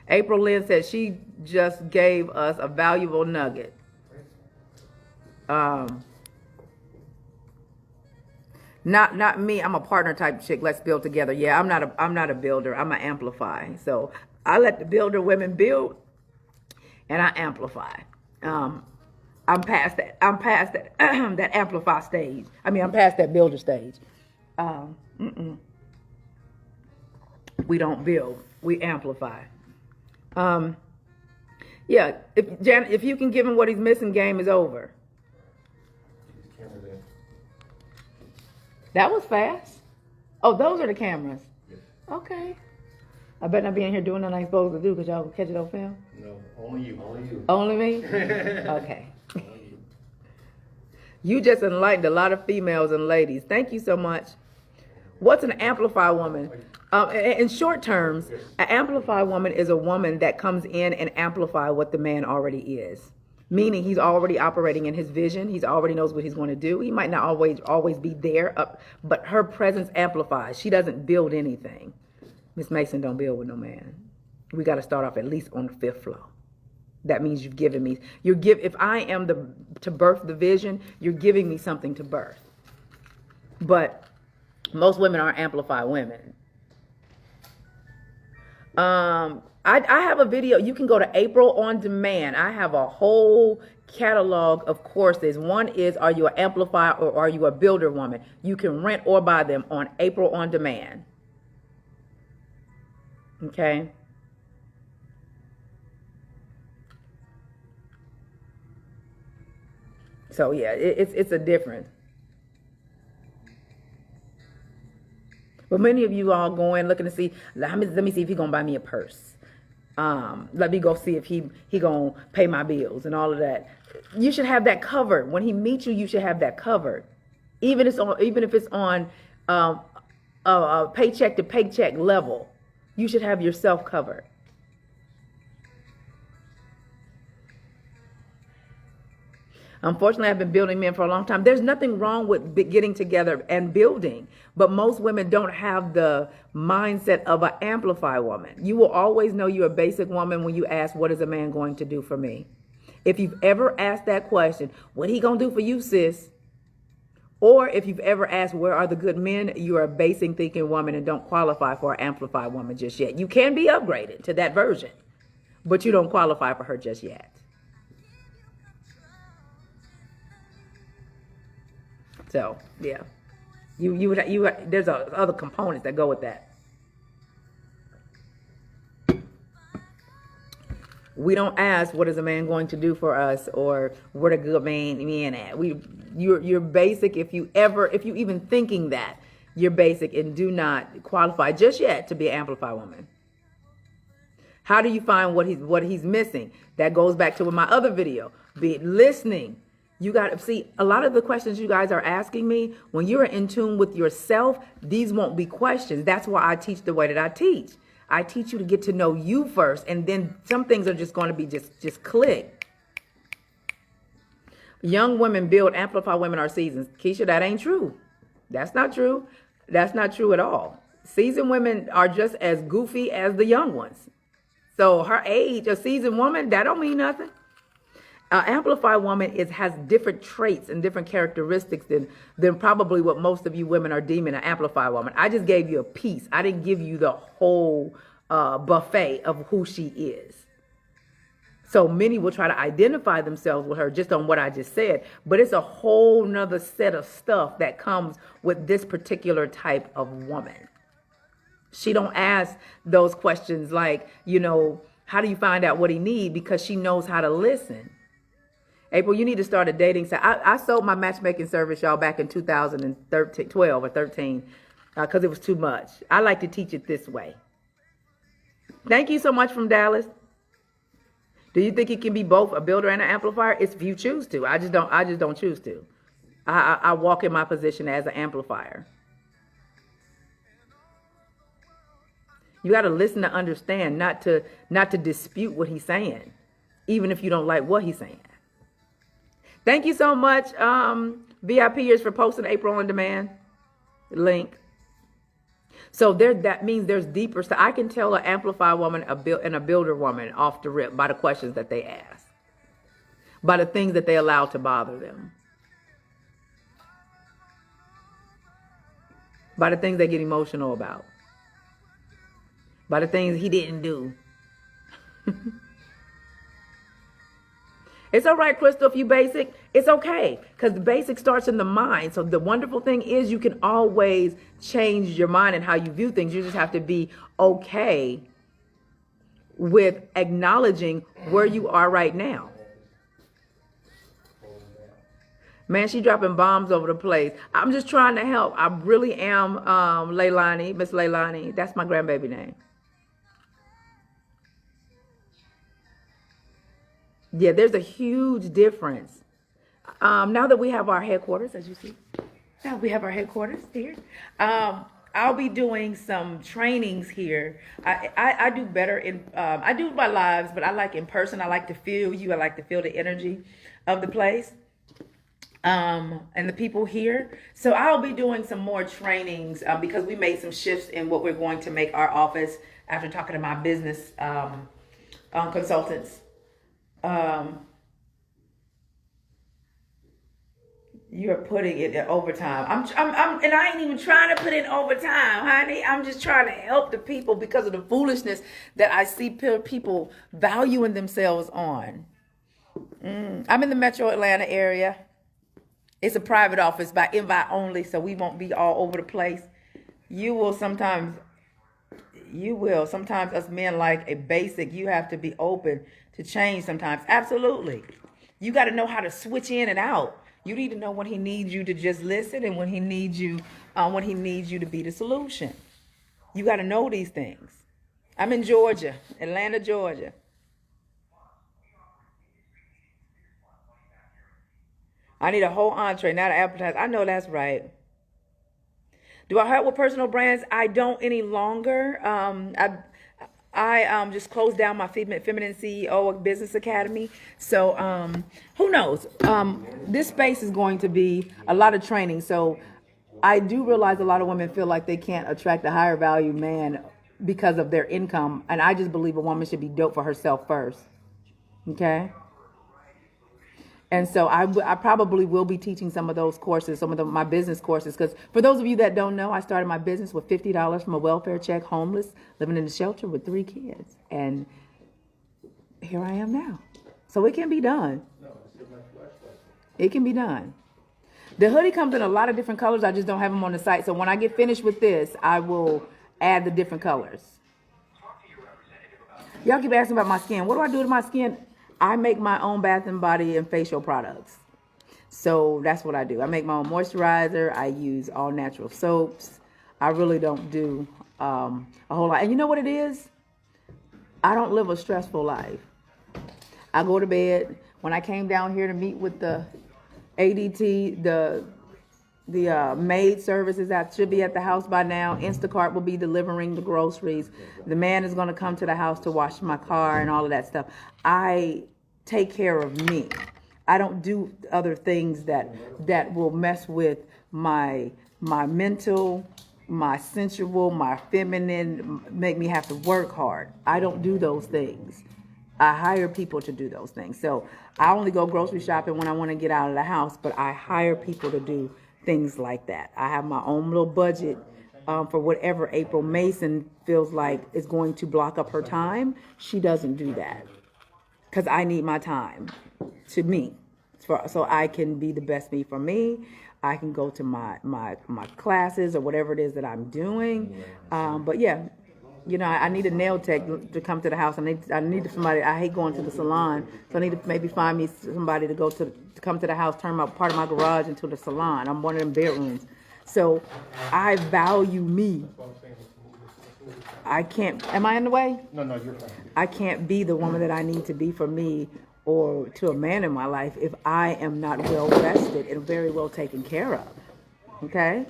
April Lynn said she just gave us a valuable nugget. Not me. I'm a partner type chick. Let's build together. Yeah, I'm not a builder. I'm an amplify. So I let the builder women build, and I amplify. I'm past that. I'm past that that amplify stage. I'm past that builder stage. We don't build. We amplify. Yeah. If you can give him what he's missing, game is over. That was fast. Oh, those are the cameras. Yes. Okay. I better not be in here doing nothing I ain't supposed to do because y'all catch it on film. No, only you. Only you. Only me? Okay. Only you just enlightened a lot of females and ladies. Thank you so much. What's an amplify woman? In short terms, an amplify woman is a woman that comes in and amplify what the man already is. Meaning he's already operating in his vision. He already knows what he's going to do. He might not always be there, but her presence amplifies. She doesn't build anything. Miss Mason don't build with no man. We got to start off at least on the 5th floor. That means you've given me. If I am to birth the vision, you're giving me something to birth. But most women aren't amplify women. I have a video. You can go to April on Demand. I have a whole catalog of courses. One is, are you an amplifier or are you a builder woman? You can rent or buy them on April on Demand. Okay. So yeah, it's a difference. But many of you all going looking to see, let me see if he's going to buy me a purse. Let me go see if he going to pay my bills and all of that. You should have that covered. When he meets you, you should have that covered. Even if it's on a paycheck to paycheck level, you should have yourself covered. Unfortunately, I've been building men for a long time. There's nothing wrong with getting together and building, but most women don't have the mindset of an Amplify woman. You will always know you're a basic woman when you ask, what is a man going to do for me? If you've ever asked that question, what he gonna do for you, sis? Or if you've ever asked, where are the good men? You are a basic thinking woman and don't qualify for an Amplify woman just yet. You can be upgraded to that version, but you don't qualify for her just yet. So, yeah, there's other components that go with that. We don't ask, what is a man going to do for us, or where the good man at? You're basic if you even thinking that you're basic and do not qualify just yet to be an Amplify woman. How do you find what he's missing? That goes back to my other video, be listening. You got to see a lot of the questions you guys are asking me. When you're in tune with yourself, these won't be questions. That's why I teach the way that I teach. I teach you to get to know you first, and then some things are just going to be just click. Young women build, Amplify women are seasons. Keisha, that ain't true. That's not true. That's not true at all. Seasoned women are just as goofy as the young ones. So her age, a seasoned woman, that don't mean nothing. Amplify woman has different traits and different characteristics than probably what most of you women are deeming an Amplify woman. I just gave you a piece. I didn't give you the whole buffet of who she is. So many will try to identify themselves with her just on what I just said, but it's a whole nother set of stuff that comes with this particular type of woman. She don't ask those questions like, how do you find out what he needs? Because she knows how to listen. April, you need to start a dating site. I sold my matchmaking service, y'all, back in 2012 or 13 because it was too much. I like to teach it this way. Thank you so much from Dallas. Do you think it can be both a builder and an amplifier? It's if you choose to. I just don't choose to. I walk in my position as an amplifier. You got to listen to understand, not to dispute what he's saying, even if you don't like what he's saying. Thank you so much, VIPers, for posting April on Demand link. So that means there's deeper stuff. I can tell an Amplify woman and a builder woman off the rip by the questions that they ask, by the things that they allow to bother them, by the things they get emotional about, by the things he didn't do. It's all right, Crystal, if you basic, it's okay, because the basic starts in the mind. So the wonderful thing is you can always change your mind and how you view things. You just have to be okay with acknowledging where you are right now. Man, she dropping bombs over the place. I'm just trying to help. I really am, Leilani, Miss Leilani. That's my grandbaby name. Yeah, there's a huge difference. Now that we have our headquarters, as you see, now we have our headquarters here. I'll be doing some trainings here. I do better I do my lives, but I like in person. I like to feel you. I like to feel the energy of the place and the people here. So I'll be doing some more trainings because we made some shifts in what we're going to make our office after talking to my business consultants. You're putting it in overtime. I'm, and I ain't even trying to put in overtime, honey. I'm just trying to help the people because of the foolishness that I see people valuing themselves on. I'm in the Metro Atlanta area. It's a private office by invite only, so we won't be all over the place. Sometimes us men like a basic. You have to be open to change sometimes. Absolutely. You got to know how to switch in and out. You need to know when he needs you to just listen and when he needs you to be the solution. You got to know these things. I'm in Georgia, Atlanta, Georgia. I need a whole entree, not an appetizer. I know that's right. Do I help with personal brands? I don't any longer. I just closed down my Feminine CEO Business Academy. So who knows? This space is going to be a lot of training. So I do realize a lot of women feel like they can't attract a higher value man because of their income. And I just believe a woman should be dope for herself first. Okay? And so I probably will be teaching some of those courses, some of my business courses. Because for those of you that don't know, I started my business with $50 from a welfare check, homeless, living in a shelter with 3 kids. And here I am now. So it can be done. It can be done. The hoodie comes in a lot of different colors. I just don't have them on the site. So when I get finished with this, I will add the different colors. Y'all keep asking about my skin. What do I do to my skin? I make my own bath and body and facial products. So that's what I do. I make my own moisturizer. I use all natural soaps. I really don't do a whole lot. And you know what it is? I don't live a stressful life. I go to bed. When I came down here to meet with the ADT, the maid services that should be at the house by now. Instacart will be delivering the groceries. The man is going to come to the house to wash my car and all of that stuff. I take care of me. I don't do other things that will mess with my mental, my sensual, my feminine, make me have to work hard. I don't do those things. I hire people to do those things. So I only go grocery shopping when I want to get out of the house, but I hire people to do things like that. I have my own little budget for whatever April Mason feels like is going to block up her time. She doesn't do that because I need my time to me, so I can be the best me for me. I can go to my classes or whatever it is that I'm doing. But yeah, you know, I need a nail tech to come to the house. I need somebody. I hate going to the salon, so I need to maybe find me somebody to come to the house, turn part of my garage into the salon. I'm one of them bedrooms. So I value me. I can't. Am I in the way? No, you're fine. I can't be the woman that I need to be for me or to a man in my life if I am not well rested and very well taken care of. Okay?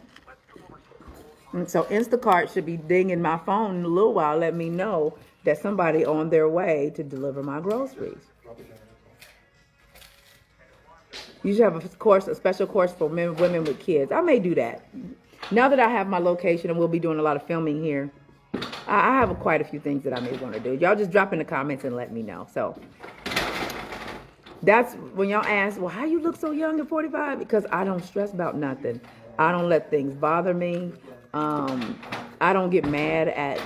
And so Instacart should be dinging my phone in a little while, let me know that somebody on their way to deliver my groceries. You should have a special course for women with kids. I may do that. Now that I have my location and we'll be doing a lot of filming here, I have quite a few things that I may want to do. Y'all just drop in the comments and let me know. So that's when y'all ask, well, how you look so young at 45? Because I don't stress about nothing. I don't let things bother me. I don't get mad at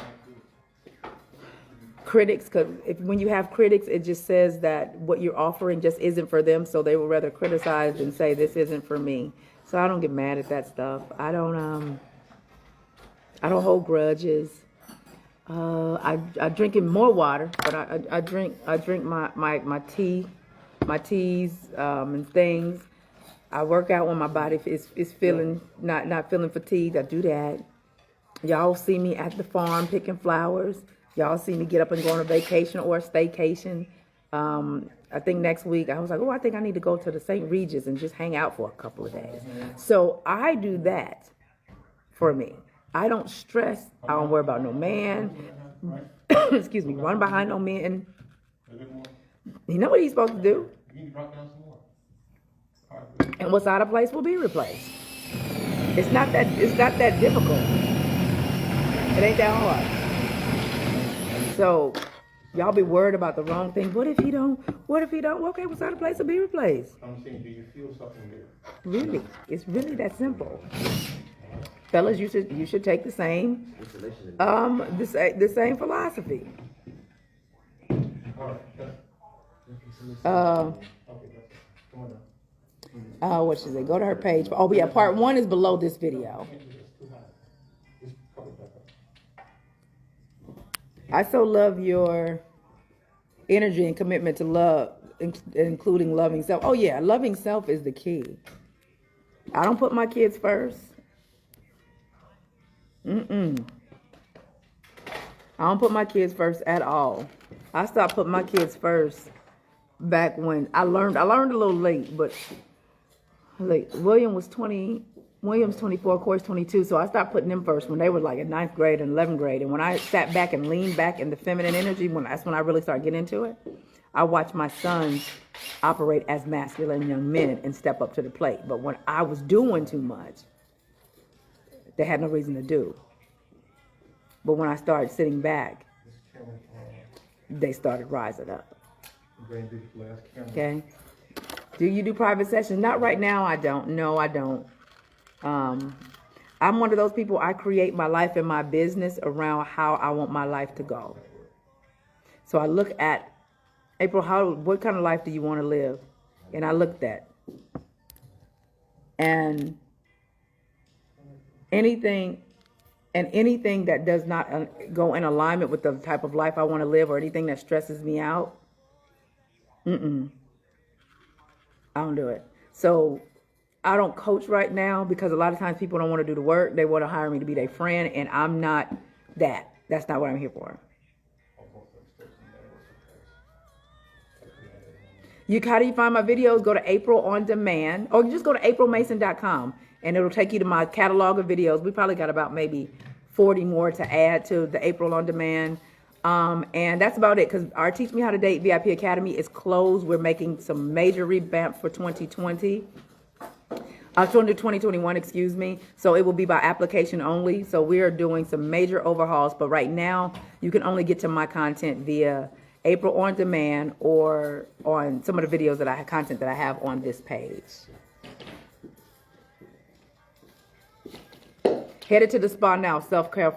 critics, because when you have critics, it just says that what you're offering just isn't for them, so they will rather criticize than say this isn't for me. So I don't get mad at that stuff. I don't hold grudges. I drink in more water, but I drink my teas and things. I work out when my body is feeling not feeling fatigued. I do that. Y'all see me at the farm picking flowers. Y'all see me get up and go on a vacation or a staycation. I think next week I was like, I think I need to go to the St. Regis and just hang out for a couple of days. So I do that for me. I don't stress. I don't worry about no man. Excuse me, run behind no man. You know what he's supposed to do? And what's out of place will be replaced. It's not that difficult. It ain't that hard. So y'all be worried about the wrong thing. What if he don't? Okay, what's out of place will be replaced. I'm saying, do you feel something there? Really, it's really that simple. Fellas, you should take the same the same philosophy. What should I say? Go to her page. Oh yeah, part 1 is below this video. I so love your energy and commitment to love including loving self. Oh yeah, loving self is the key. I don't put my kids first. I don't put my kids first at all. I stopped putting my kids first back when I learned a little late, but late. William's 24, Corey's 22, so I stopped putting them first when they were like in 9th grade and 11th grade. And when I sat back and leaned back in the feminine energy, that's when I really started getting into it. I watched my sons operate as masculine young men and step up to the plate. But when I was doing too much, they had no reason to do. But when I started sitting back, they started rising up. Okay. Do you do private sessions? Not right now. I don't. No, I don't. I'm one of those people, I create my life and my business around how I want my life to go. So I look at, April, what kind of life do you want to live? And I looked at. And anything that does not go in alignment with the type of life I want to live, or anything that stresses me out, I don't do it. So I don't coach right now because a lot of times people don't want to do the work. They want to hire me to be their friend, and I'm not that. That's not what I'm here for. How do you find my videos? Go to April On Demand, or just go to aprilmason.com, and it'll take you to my catalog of videos. We probably got about maybe 40 more to add to the April On Demand. And that's about it, because our Teach Me How to Date VIP Academy is closed. We're making some major revamps for 2021, excuse me. So it will be by application only. So we are doing some major overhauls, but right now you can only get to my content via April On Demand or on some of the videos that content that I have on this page. Headed to the spa now. Self-care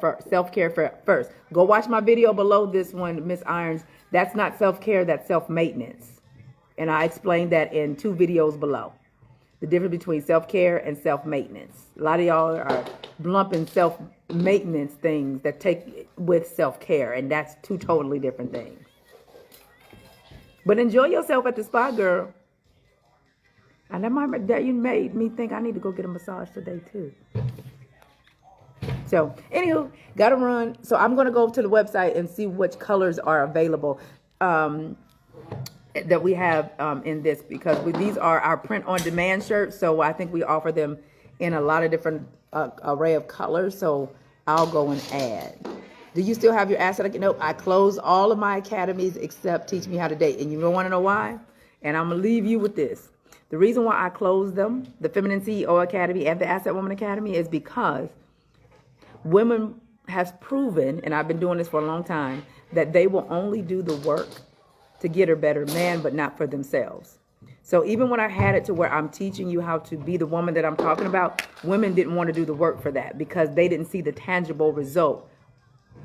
first. Go watch my video below this one, Miss Irons. That's not self-care, that's self-maintenance. And I explained that in 2 videos below. The difference between self-care and self-maintenance. A lot of y'all are lumping self-maintenance things that take with self-care, and that's 2 totally different things. But enjoy yourself at the spa, girl. And that you made me think I need to go get a massage today too. So, anywho, gotta run. So I'm gonna go to the website and see which colors are available that we have in this, because these are our print-on-demand shirts. So I think we offer them in a lot of different array of colors. So I'll go and add. Do you still have your asset? Nope. I closed all of my academies except Teach Me How to Date, and you don't want to know why? And I'm gonna leave you with this. The reason why I closed them, the Feminine CEO Academy and the Asset Woman Academy, is because women has proven, and I've been doing this for a long time, that they will only do the work to get a better man, but not for themselves. So even when I had it to where I'm teaching you how to be the woman that I'm talking about, women didn't want to do the work for that because they didn't see the tangible result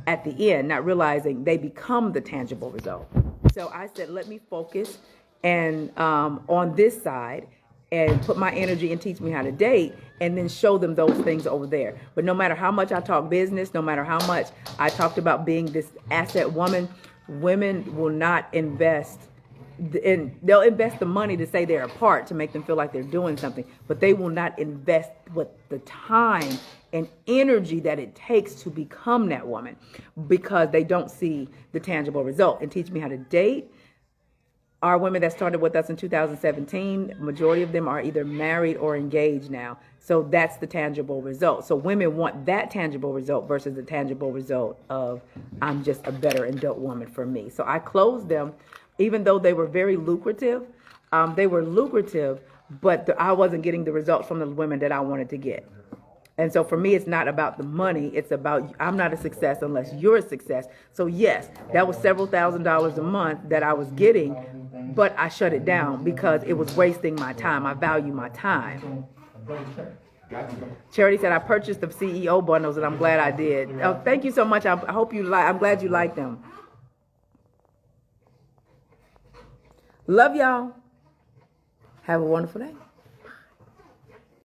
at the end, not realizing they become the tangible result. So I said, let me focus and on this side and put my energy and Teach Me How to Date, and then show them those things over there. But no matter how much I talk business, no matter how much I talked about being this asset woman, women will not invest, and they'll invest the money to say they're a part, to make them feel like they're doing something, but they will not invest with the time and energy that it takes to become that woman, because they don't see the tangible result. And Teach Me How to Date, our women that started with us in 2017, majority of them are either married or engaged now. So that's the tangible result. So women want that tangible result versus the tangible result of, I'm just a better adult woman for me. So I closed them, even though they were very lucrative. But I wasn't getting the results from the women that I wanted to get. And so for me, it's not about the money. It's about, I'm not a success unless you're a success. So yes, that was several $1,000s a month that I was getting, but I shut it down because it was wasting my time. I value my time. Charity said, I purchased the CEO bundles, and I'm glad I did. Oh, thank you so much. I hope you I'm glad you like them. Love y'all. Have a wonderful day.